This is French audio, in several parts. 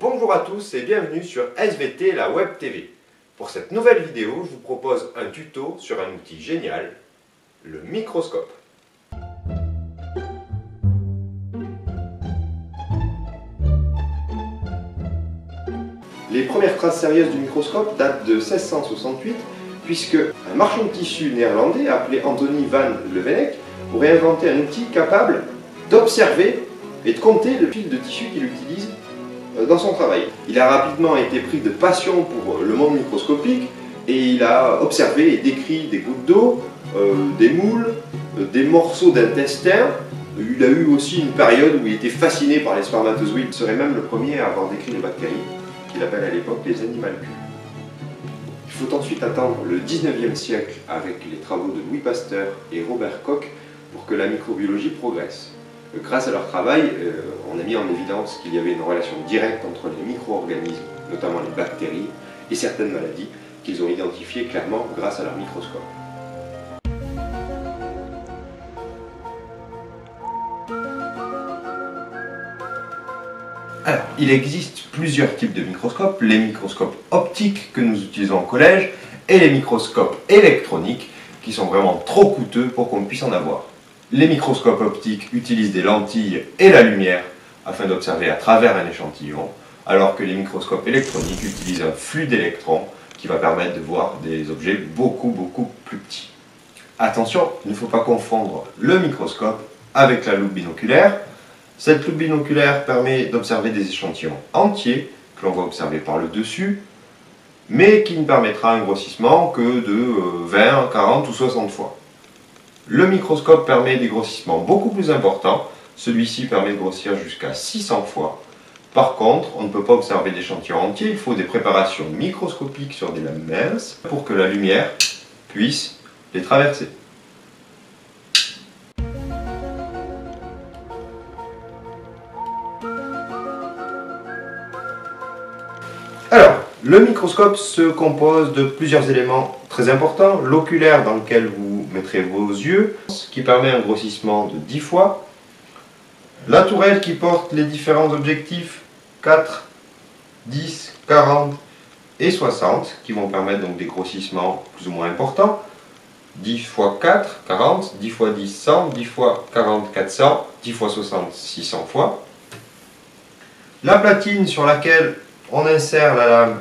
Bonjour à tous et bienvenue sur SVT, la Web TV. Pour cette nouvelle vidéo, je vous propose un tuto sur un outil génial, le microscope. Les premières traces sérieuses du microscope datent de 1668, puisque un marchand de tissu néerlandais appelé Anthony van Leeuwenhoek aurait inventé un outil capable d'observer et de compter le fil de tissu qu'il utilise dans son travail. Il a rapidement été pris de passion pour le monde microscopique et il a observé et décrit des gouttes d'eau, des moules, des morceaux d'intestin. Il a eu aussi une période où il était fasciné par les spermatozoïdes. Il serait même le premier à avoir décrit les bactéries, qu'il appelle à l'époque les animalcules. Il faut ensuite attendre le 19e siècle avec les travaux de Louis Pasteur et Robert Koch pour que la microbiologie progresse. Grâce à leur travail, on a mis en évidence qu'il y avait une relation directe entre les micro-organismes, notamment les bactéries, et certaines maladies qu'ils ont identifiées clairement grâce à leur microscope. Alors, il existe plusieurs types de microscopes, les microscopes optiques que nous utilisons au collège et les microscopes électroniques qui sont vraiment trop coûteux pour qu'on puisse en avoir. Les microscopes optiques utilisent des lentilles et la lumière afin d'observer à travers un échantillon, alors que les microscopes électroniques utilisent un flux d'électrons qui va permettre de voir des objets beaucoup plus petits. Attention, il ne faut pas confondre le microscope avec la loupe binoculaire. Cette loupe binoculaire permet d'observer des échantillons entiers que l'on va observer par le dessus, mais qui ne permettra un grossissement que de 20, 40 ou 60 fois. Le microscope permet des grossissements beaucoup plus importants. Celui-ci permet de grossir jusqu'à 600 fois. Par contre, on ne peut pas observer d'échantillons entiers. Il faut des préparations microscopiques sur des lames minces pour que la lumière puisse les traverser. Alors, le microscope se compose de plusieurs éléments très importants. L'oculaire dans lequel vous mettrez vos yeux, qui permet un grossissement de 10 fois. La tourelle qui porte les différents objectifs 4, 10, 40 et 60, qui vont permettre donc des grossissements plus ou moins importants. 10 x 4, 40, 10 x 10, 100, 10 x 40, 400, 10 x 60, 600 fois. La platine sur laquelle on insère la lame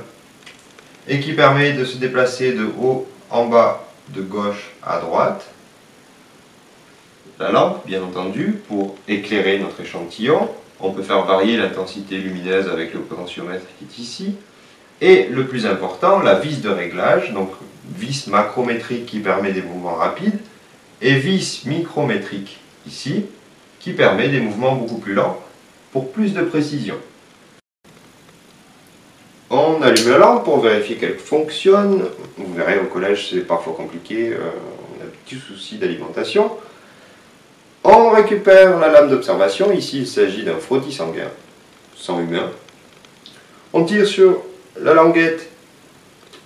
et qui permet de se déplacer de haut en bas, de gauche à droite. La lampe, bien entendu, pour éclairer notre échantillon. On peut faire varier l'intensité lumineuse avec le potentiomètre qui est ici. Et le plus important, la vis de réglage, donc vis macrométrique qui permet des mouvements rapides, et vis micrométrique ici, qui permet des mouvements beaucoup plus lents pour plus de précision. On allume la lampe pour vérifier qu'elle fonctionne. Vous verrez, au collège, c'est parfois compliqué, on a un petit souci d'alimentation. On récupère la lame d'observation. Ici, il s'agit d'un frottis sanguin, sang humain. On tire sur la languette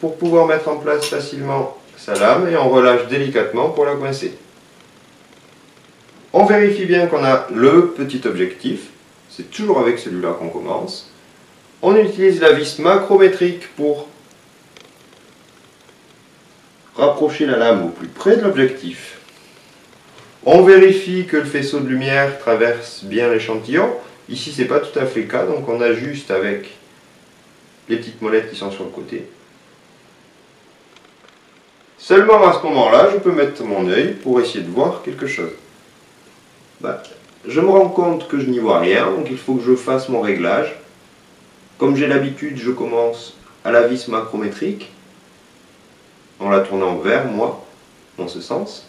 pour pouvoir mettre en place facilement sa lame et on relâche délicatement pour la coincer. On vérifie bien qu'on a le petit objectif. C'est toujours avec celui-là qu'on commence. On utilise la vis macrométrique pour rapprocher la lame au plus près de l'objectif. On vérifie que le faisceau de lumière traverse bien l'échantillon. Ici, ce n'est pas tout à fait le cas, donc on ajuste avec les petites molettes qui sont sur le côté. Seulement à ce moment-là, je peux mettre mon œil pour essayer de voir quelque chose. Je me rends compte que je n'y vois rien, donc il faut que je fasse mon réglage. Comme j'ai l'habitude, je commence à la vis macrométrique, en la tournant vers moi, dans ce sens,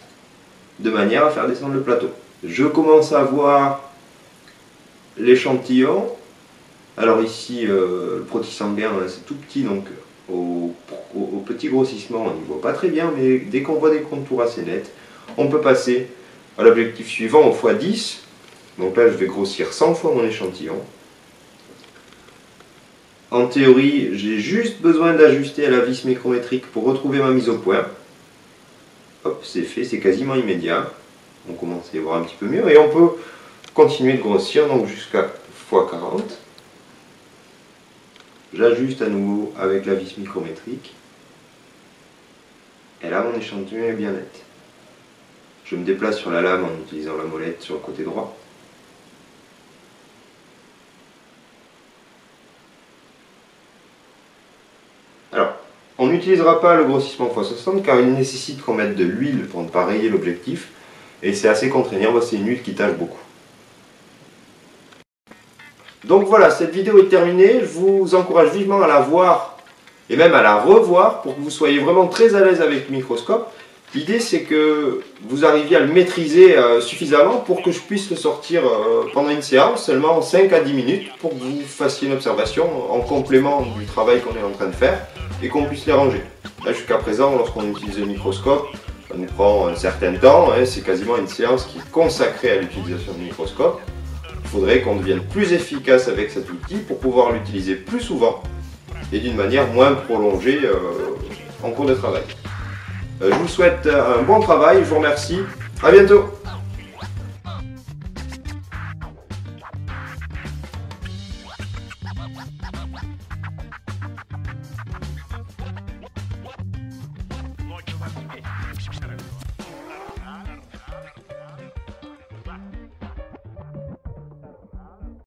de manière à faire descendre le plateau. Je commence à voir l'échantillon. Alors ici, le frottis sanguin, c'est tout petit, donc au petit grossissement, on n'y voit pas très bien, mais dès qu'on voit des contours assez nets, on peut passer à l'objectif suivant au x10. Donc là, je vais grossir 100 fois mon échantillon. En théorie, j'ai juste besoin d'ajuster à la vis micrométrique pour retrouver ma mise au point. Hop, c'est fait, c'est quasiment immédiat. On commence à y voir un petit peu mieux et on peut continuer de grossir donc jusqu'à x40. J'ajuste à nouveau avec la vis micrométrique. Et là, mon échantillon est bien net. Je me déplace sur la lame en utilisant la molette sur le côté droit. Alors, on n'utilisera pas le grossissement x60 car il nécessite qu'on mette de l'huile pour ne pas rayer l'objectif. Et c'est assez contraignant, c'est une huile qui tâche beaucoup. Donc voilà, cette vidéo est terminée. Je vous encourage vivement à la voir et même à la revoir pour que vous soyez vraiment très à l'aise avec le microscope. L'idée c'est que vous arriviez à le maîtriser suffisamment pour que je puisse le sortir pendant une séance, seulement 5 à 10 minutes, pour que vous fassiez une observation en complément du travail qu'on est en train de faire et qu'on puisse les ranger. Là jusqu'à présent, lorsqu'on utilise le microscope, ça nous prend un certain temps, c'est quasiment une séance qui est consacrée à l'utilisation du microscope. Il faudrait qu'on devienne plus efficace avec cet outil pour pouvoir l'utiliser plus souvent et d'une manière moins prolongée en cours de travail. Je vous souhaite un bon travail, je vous remercie, à bientôt!